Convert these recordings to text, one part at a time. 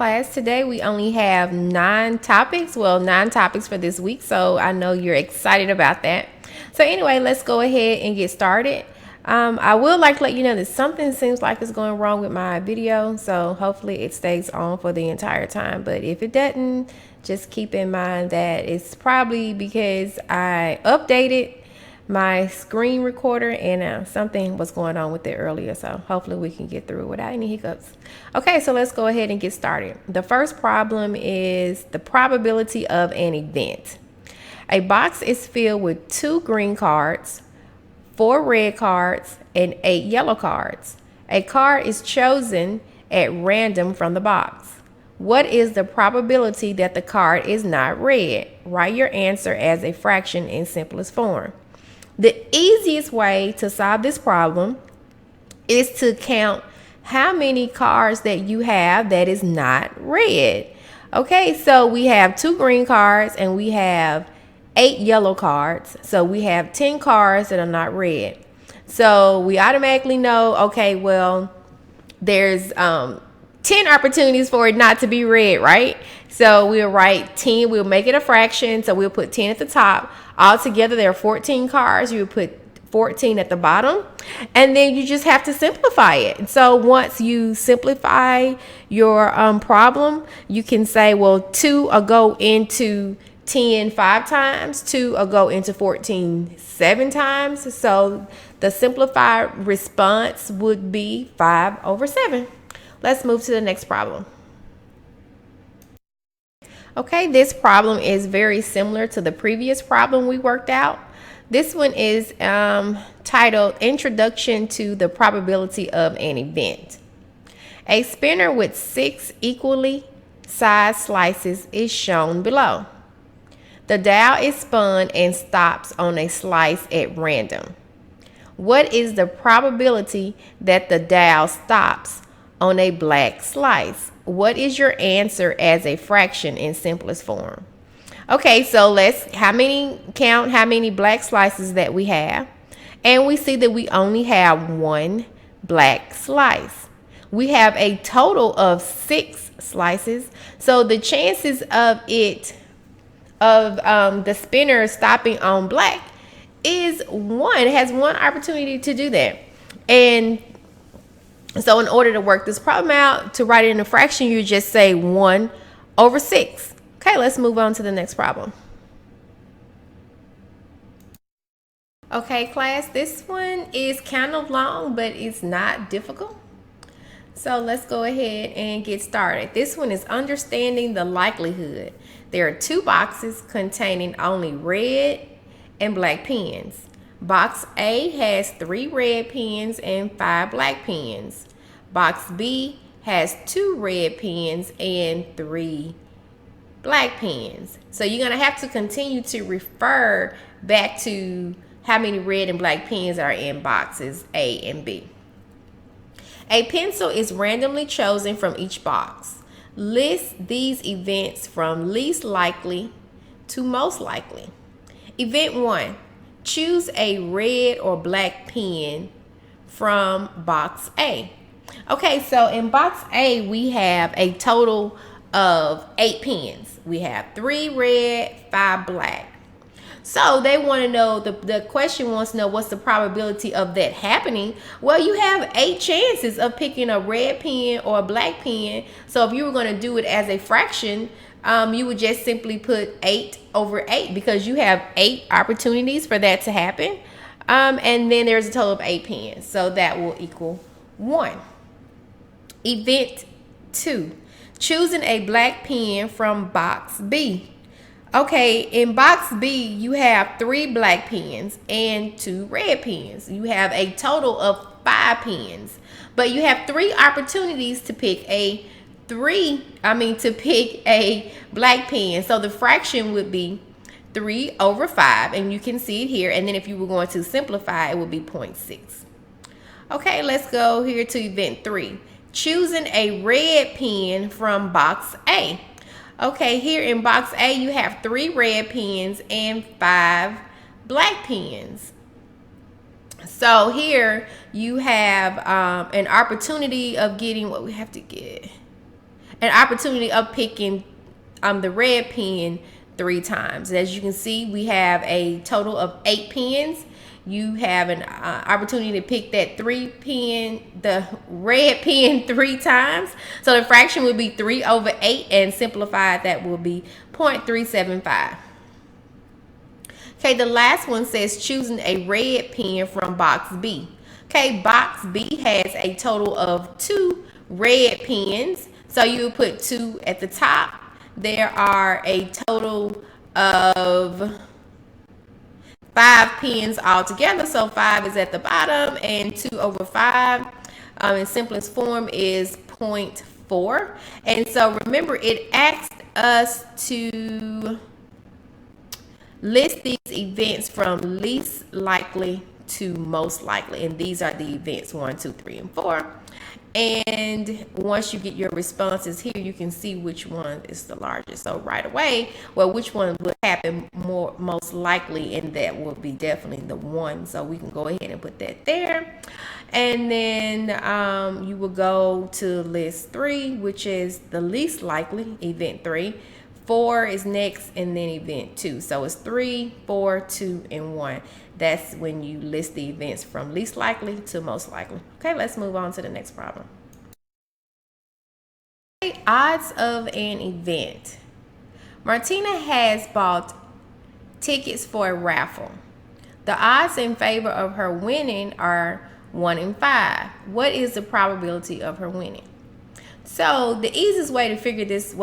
class. Today we only have 9 topics. Well, 9 topics for this week, so I know you're excited about that. So anyway, let's go ahead and get started. I would like to let you know that something seems like it's going wrong with my video, so hopefully it stays on for the entire time. But if it doesn't, just keep in mind that it's probably because I updated my screen recorder and something was going on with it earlier, so hopefully we can get through without any hiccups. Okay, so let's go ahead and get started. The first problem is the probability of an event. A box is filled with 2 green cards, 4 red cards, and 8 yellow cards. A card is chosen at random from the box. What is the probability that the card is not red? Write your answer as a fraction in simplest form. The easiest way to solve this problem is to count how many cards that you have that is not red. Okay, so we have 2 green cards and we have 8 yellow cards. So we have 10 cards that are not red. So we automatically know, okay, well, there's 10 opportunities for it not to be red, right? So we'll write 10, we'll make it a fraction, so we'll put 10 at the top. Altogether, there are 14 cards. You would put 14 at the bottom, and then you just have to simplify it. And so once you simplify your problem, you can say, well, 2 will go into 10 5 times, 2 will go into 14 7 times. So the simplified response would be 5/7. Let's move to the next problem. Okay, this problem is very similar to the previous problem we worked out. This one is titled Introduction to the Probability of an Event. A spinner with 6 equally sized slices is shown below. The dial is spun and stops on a slice at random. What is the probability that the dial stops on a black slice? What is your answer as a fraction in simplest form? Okay, so let's count how many black slices that we have. And we see that we only have 1 black slice. We have a total of 6 slices. So the chances of the spinner stopping on black is 1. It has 1 opportunity to do that. And so in order to work this problem out, to write it in a fraction, you just say 1/6. Okay, let's move on to the next problem. Okay, class, this one is kind of long, but it's not difficult. So let's go ahead and get started. This one is understanding the likelihood. There are 2 boxes containing only red and black pens. Box A has 3 red pens and 5 black pens. Box B has 2 red pens and 3 black pens. So you're going to have to continue to refer back to how many red and black pens are in boxes A and B. A pencil is randomly chosen from each box. List these events from least likely to most likely. Event 1. Choose a red or black pen from box A. Okay, so in box A, we have a total of 8 pens. We have 3 red, 5 black. So they want to know, the question wants to know what's the probability of that happening. Well, you have 8 chances of picking a red pen or a black pen. So if you were going to do it as a fraction, you would just simply put 8/8 because you have 8 opportunities for that to happen. And then there's a total of 8 pens. So that will equal 1. Event 2. Choosing a black pen from box B. Okay, in box B, you have 3 black pens and 2 red pens. You have a total of 5 pens. But you have 3 opportunities to pick a black pen. So the fraction would be 3/5, and you can see it here. And then if you were going to simplify, it would be 0.6. Okay, let's go here to event 3. Choosing a red pen from box A. Okay, here in box A, you have 3 red pens and 5 black pens. So here you have an opportunity of getting what we have to get. an opportunity of picking the red pen 3 times. As you can see, we have a total of 8 pens. You have an opportunity to pick that the red pen 3 times. So the fraction would be 3 over 8, and simplified that will be 0.375. Okay, the last one says choosing a red pen from box B. Okay, box B has a total of 2 red pens. So you would put 2 at the top. There are a total of 5 pens altogether. So 5 is at the bottom, and 2 over 5 in simplest form is 0.4. And so remember, it asked us to list these events from least likely to most likely. And these are the events 1, 2, 3, and 4. And once you get your responses here, you can see which one is the largest. So right away, well, which one would happen most likely, and that will be definitely the 1. So we can go ahead and put that there. And then you will go to list 3, which is the least likely, event 3. 4 is next, and then event 2. So it's 3, 4, 2, and 1. That's when you list the events from least likely to most likely. Okay, let's move on to the next problem. Okay, odds of an event. Martina has bought tickets for a raffle. The odds in favor of her winning are 1 in 5. What is the probability of her winning? So the easiest way to figure this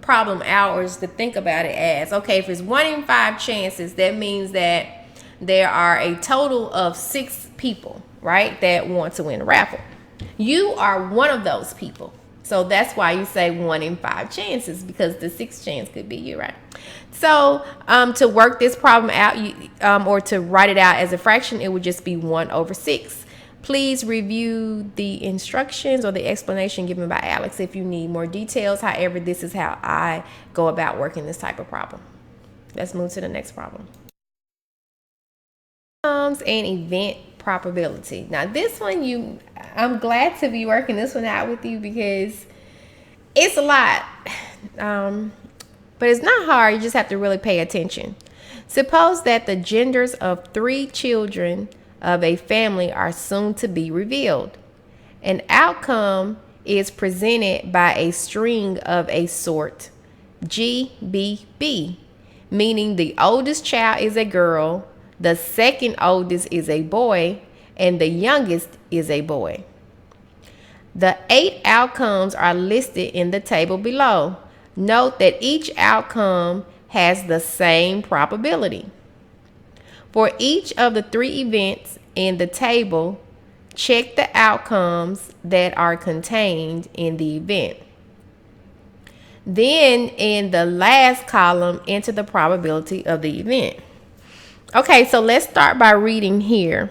problem out is to think about it as, okay, if it's 1 in 5 chances, that means that there are a total of 6 people, right, that want to win a raffle. You are one of those people. So that's why you say 1 in 5 chances, because the 6th chance could be you, right? So to work this problem out, or to write it out as a fraction, it would just be 1 over 6. Please review the instructions or the explanation given by Alex if you need more details. However, this is how I go about working this type of problem. Let's move to the next problem. And event probability. Now this one, I'm glad to be working this one out with you because it's a lot, but it's not hard. You just have to really pay attention. Suppose that the genders of 3 children of a family are soon to be revealed. An outcome is presented by a string of a sort GBB, meaning the oldest child is a girl, the second oldest is a boy, and the youngest is a boy. The 8 outcomes are listed in the table below. Note that each outcome has the same probability. For each of the 3 events in the table, check the outcomes that are contained in the event. Then in the last column, enter the probability of the event. Okay, so let's start by reading here.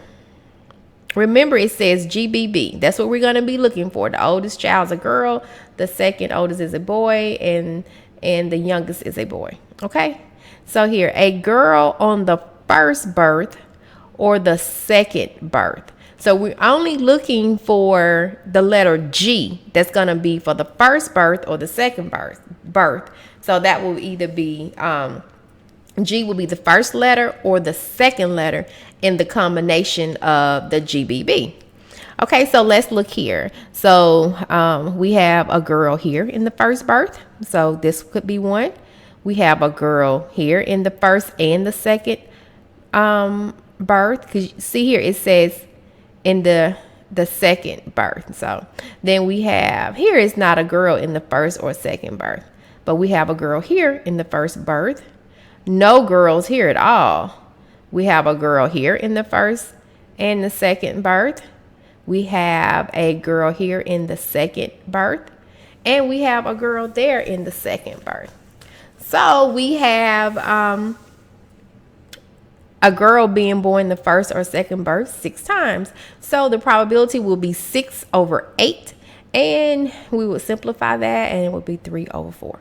Remember, it says GBB. That's what we're going to be looking for. The oldest child is a girl, the second oldest is a boy, and the youngest is a boy. Okay, so here, a girl on the first birth or the second birth. So we're only looking for the letter G. That's going to be for the first birth or the second birth. So that will either be G will be the first letter or the second letter in the combination of the GBB. Okay, so let's look here. So we have a girl here in the first birth. So this could be 1. We have a girl here in the first and the second birth. Because see here, it says in the second birth. So then we have, here is not a girl in the first or second birth. But we have a girl here in the first birth. No girls here at all. We have a girl here in the first and the second birth. We have a girl here in the second birth. And we have a girl there in the second birth. So we have a girl being born the first or second birth 6 times. So the probability will be 6 over 8. And we would simplify that and it would be 3 over 4.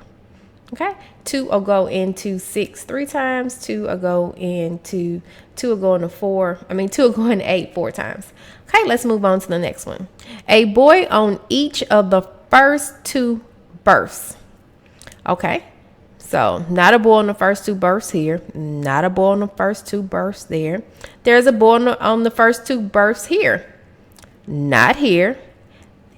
Okay, 2 will go into 6 3 times. 2 will go into 2 will go into 4. 2 will go into 8 4 times. Okay, let's move on to the next one. A boy on each of the first 2 births. Okay. So not a boy on the first two births here. Not a boy on the first two births there. There's a boy on the first two births here. Not here.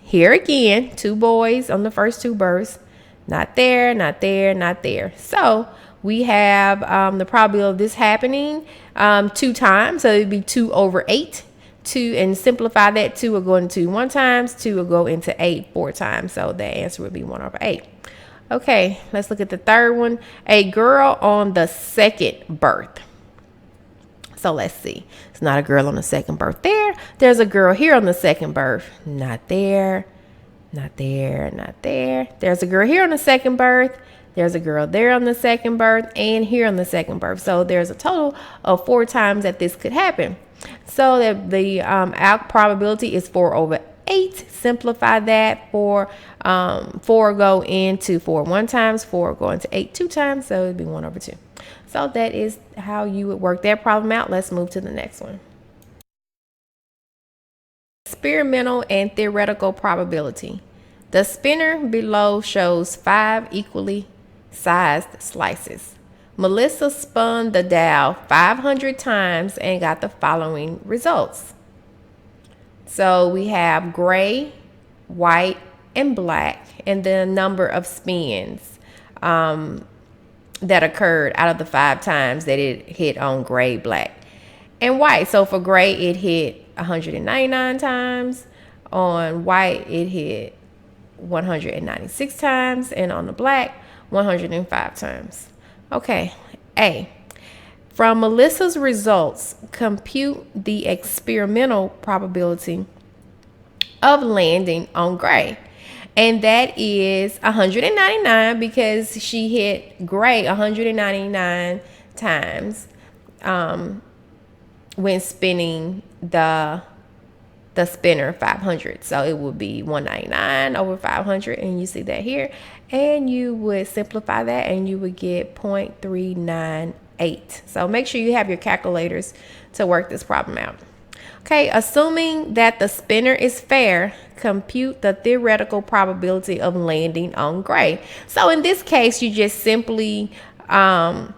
Here again, two boys on the first two births. Not there, not there, not there. So we have the probability of this happening 2 times. So it'd be 2 over 8. 2, and simplify that, 2 will go into 1 times, 2 will go into 8 4 times. So the answer would be 1 over 8. Okay, let's look at the third one. A girl on the second birth. So let's see. It's not a girl on the second birth there. There's a girl here on the second birth. Not there. Not there. Not there. There's a girl here on the second birth. There's a girl there on the second birth and here on the second birth. So there's a total of 4 times that this could happen. So that the out probability is 4 over 8. Simplify that. 4 go into 4 1 times. 4 go into 8 2 times. So it'd be 1 over 2. So that is how you would work that problem out. Let's move to the next one. Experimental and theoretical probability. The spinner below shows 5 equally sized slices. Melissa spun the dial 500 times and got the following results. So we have gray, white, and black, and the number of spins that occurred out of the 5 times that it hit on gray, black, and white. So for gray, it hit 199 times. On white, it hit 196 times, and on the black, 105 times. Okay, A. From Melissa's results, compute the experimental probability of landing on gray. And that is 199 because she hit gray 199 times when spinning the spinner 500. So it would be 199 over 500, and you see that here. And you would simplify that and you would get 0.398. So make sure you have your calculators to work this problem out. Okay, assuming that the spinner is fair, compute the theoretical probability of landing on gray. So in this case, you just simply count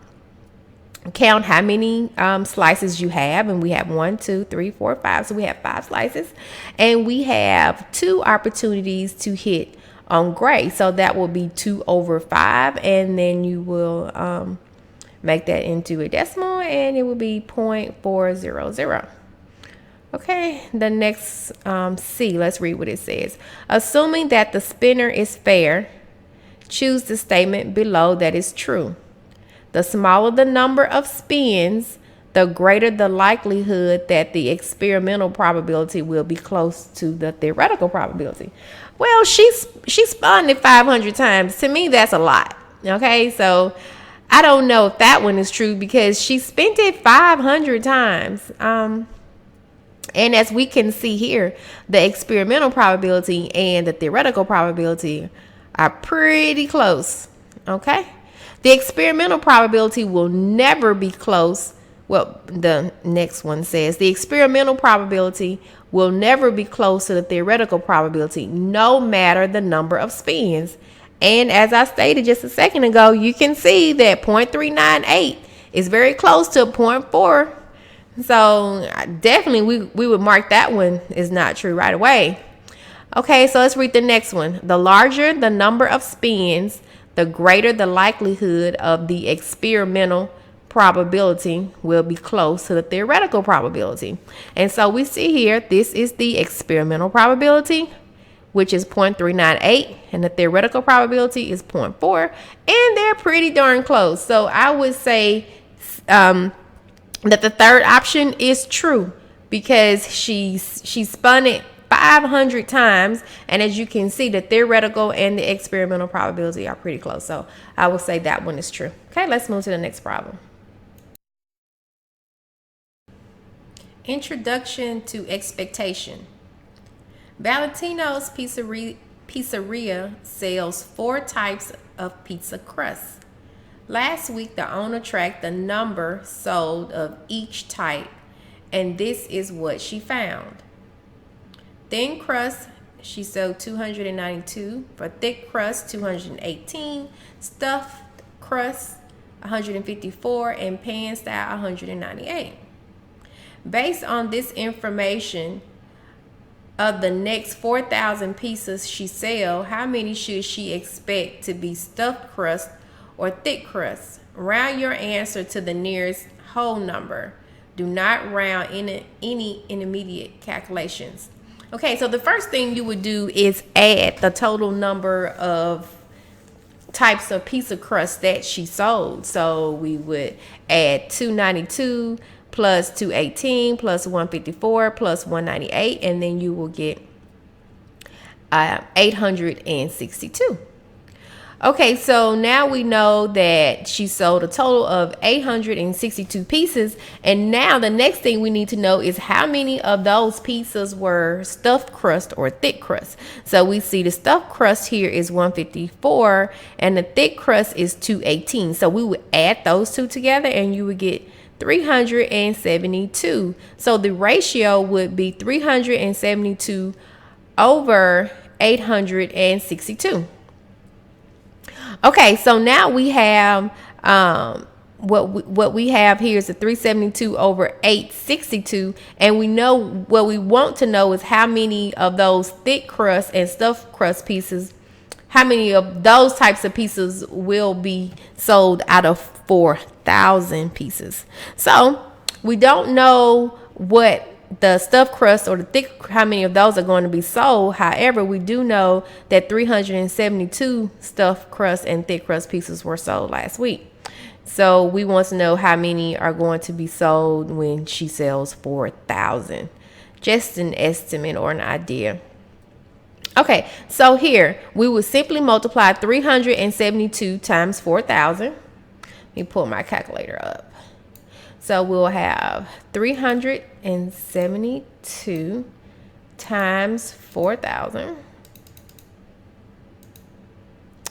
how many slices you have, and we have 1 2 3 4 5, so we have 5 slices, and we have 2 opportunities to hit on gray, so that will be 2 over 5, and then you will make that into a decimal, and it will be 0.400. Okay, the next C, let's read what it says. Assuming that the spinner is fair, choose the statement below that is true. The smaller the number of spins, the greater the likelihood that the experimental probability will be close to the theoretical probability. Well, she spun it 500 times. To me, that's a lot. Okay, so I don't know if that one is true because she spent it 500 times. And as we can see here, the experimental probability and the theoretical probability are pretty close. Okay, the experimental probability will never be close. Well, the next one says the experimental probability will never be close to the theoretical probability, no matter the number of spins. And as I stated just a second ago, you can see that 0.398 is very close to 0.4. So definitely we would mark that one is not true right away. Okay, so let's read the next one. The larger the number of spins, the greater the likelihood of the experimental probability will be close to the theoretical probability. And so we see here, this is the experimental probability, which is 0.398, and the theoretical probability is 0.4, and they're pretty darn close. So I would say that the third option is true because she spun it 500 times, and as you can see, the theoretical and the experimental probability are pretty close. So I will say that one is true. Okay, let's move to the next problem. Introduction to expectation. Valentino's Pizzeria sells 4 types of pizza crust. Last week, the owner tracked the number sold of each type, and this is what she found. Thin crust she sold 292. For thick crust, 218. Stuffed crust, 154. And pan style, 198. Based on this information, of the next 4,000 pieces she sell, how many should she expect to be stuffed crust or thick crust? Round your answer to the nearest whole number. Do not round any intermediate calculations. Okay, so the first thing you would do is add the total number of types of piece of crust that she sold. So we would add 292 plus 218 plus 154 plus 198, and then you will get 862. Okay, so now we know that she sold a total of 862 pieces, and now the next thing we need to know is how many of those pieces were stuffed crust or thick crust. So we see the stuffed crust here is 154 and the thick crust is 218. So we would add those two together and you would get 372. So the ratio would be 372 over 862. Okay, so now we have what we have here is a 372 over 862, and we know what we want to know is how many of those thick crust and stuffed crust pieces, how many of those types of pieces will be sold out of 4,000 pieces. So we don't know what the stuffed crust or the thick, how many of those are going to be sold. However, we do know that 372 stuffed crust and thick crust pieces were sold last week. So we want to know how many are going to be sold when she sells 4,000. Just an estimate or an idea. Okay, so here we will simply multiply 372 times 4,000. Let me pull my calculator up. So we'll have 372 times 4,000.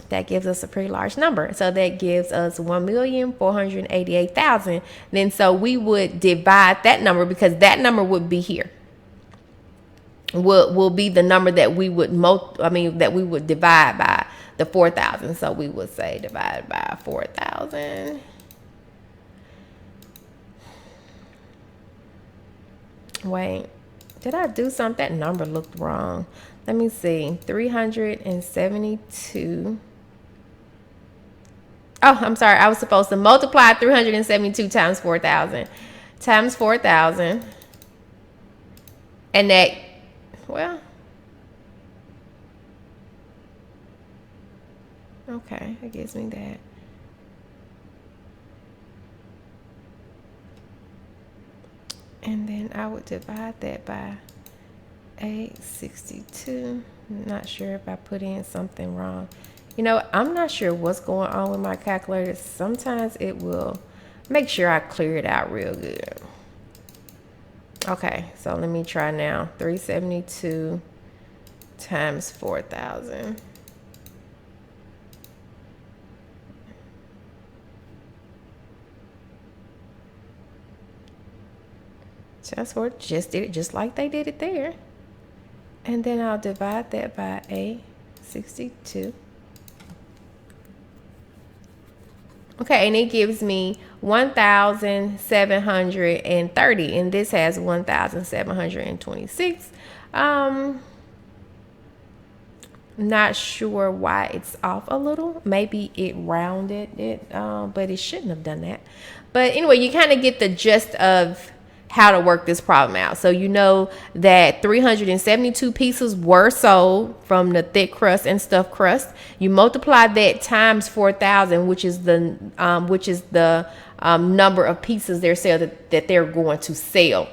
That gives us a pretty large number. So that gives us 1,488,000. Then so we would divide that number because that number would be here. Will be the number that we would that we would divide by the 4,000. So we would say divide by 4,000. Wait, did I do something? That number looked wrong. Let me see. 372. Oh, I'm sorry. I was supposed to multiply 372 times 4,000. Times 4,000. And that, well, okay, that gives me that. And then I would divide that by 862. Not sure if I put in something wrong. You know, I'm not sure what's going on with my calculator. Sometimes it will make sure I clear it out real good. Okay, so let me try now. 372 times 4,000. Just did it just like they did it there. And then I'll divide that by 862. Okay, and it gives me 1,730, and this has 1,726. Not sure why it's off a little. Maybe it rounded it, but it shouldn't have done that. But anyway, you kind of get the gist of how to work this problem out. So you know that 372 pieces were sold from the thick crust and stuffed crust. You multiply that times 4,000, which is the number of pieces that they're going to sell.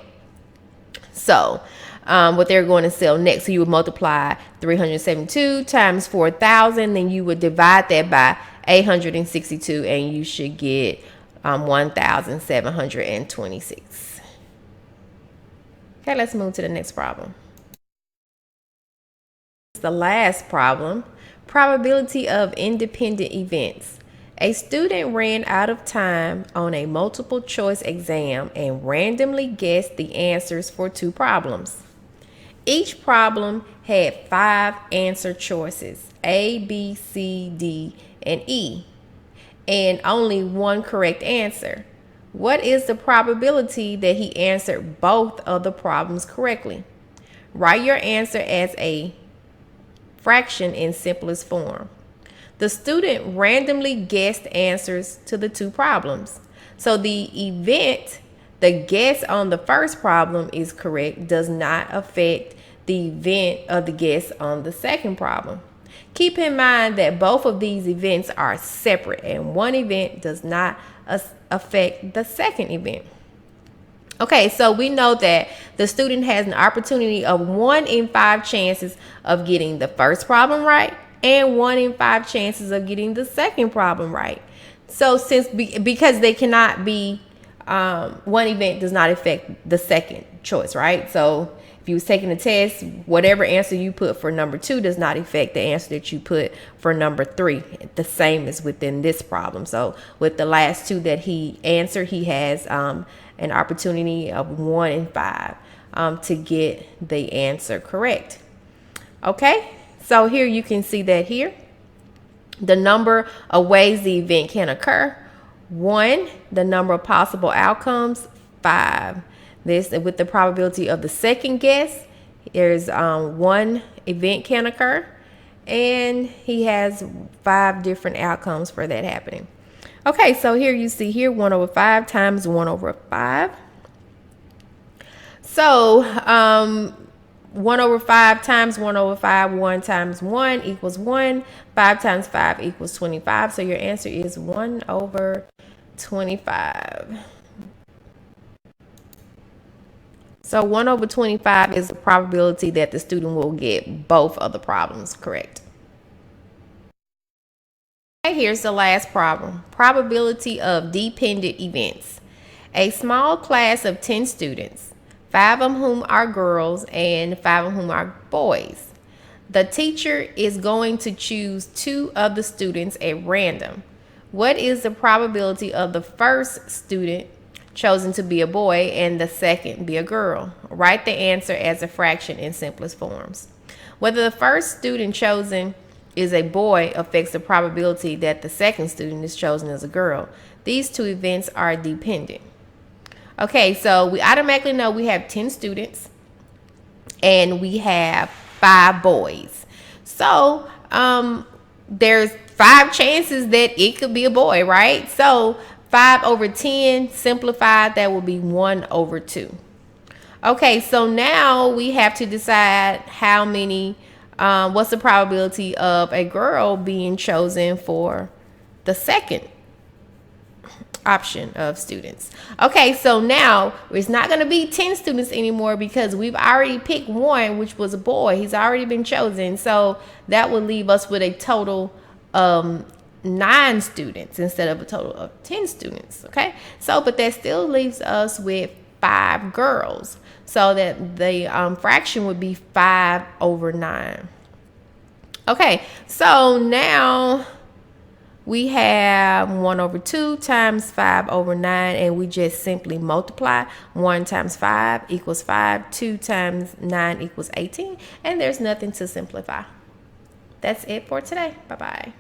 So what they're going to sell next. So you would multiply 372 times 4,000, then you would divide that by 862, and you should get 1,726. Okay, let's move to the next problem. The last problem, probability of independent events. A student ran out of time on a multiple choice exam and randomly guessed the answers for 2 problems. Each problem had 5 answer choices, A, B, C, D, and E, and only one correct answer. What is the probability that he answered both of the problems correctly? Write your answer as a fraction in simplest form. The student randomly guessed answers to the 2 problems. So the guess on the first problem is correct does not affect the event of the guess on the second problem. Keep in mind that both of these events are separate and one event does not affect the second event. Okay, so we know that the student has an opportunity of 1 in 5 chances of getting the first problem right and 1 in 5 chances of getting the second problem right. So because they cannot be, one event does not affect the second choice, right? So if you was taking a test, whatever answer you put for number 2 does not affect the answer that you put for number 3. The same as within this problem. So with the last 2 that he answered, he has an opportunity of 1 in 5 to get the answer correct. Okay, so here you can see that here. The number of ways the event can occur, 1. The number of possible outcomes, 5. This with the probability of the second guess, there's 1 event can occur, and he has 5 different outcomes for that happening. Okay, so here you see here 1 over 5 times 1 over 5. So 1 over 5 times 1 over 5, 1 times 1 equals 1. 5 times 5 equals 25. So your answer is 1 over 25. So 1 over 25 is the probability that the student will get both of the problems correct. Okay, here's the last problem. Probability of dependent events. A small class of 10 students, 5 of whom are girls and 5 of whom are boys. The teacher is going to choose 2 of the students at random. What is the probability of the first student chosen to be a boy and the second be a girl? Write the answer as a fraction in simplest forms. Whether the first student chosen is a boy affects the probability that the second student is chosen as a girl. These 2 events are dependent. Okay, so we automatically know we have 10 students and we have 5 boys. So there's 5 chances that it could be a boy, right? So 5 over 10 simplified, that will be 1 over 2. Okay, so now we have to decide how many, what's the probability of a girl being chosen for the second option of students. Okay, so now it's not going to be 10 students anymore because we've already picked 1, which was a boy. He's already been chosen. So that would leave us with a total 9 students instead of a total of 10 students. Okay, so but that still leaves us with 5 girls. So that the fraction would be 5 over 9. Okay, so now we have 1 over 2 times 5 over 9, and we just simply multiply. 1 times 5 equals 5, 2 times 9 equals 18, and there's nothing to simplify. That's it for today. Bye-bye.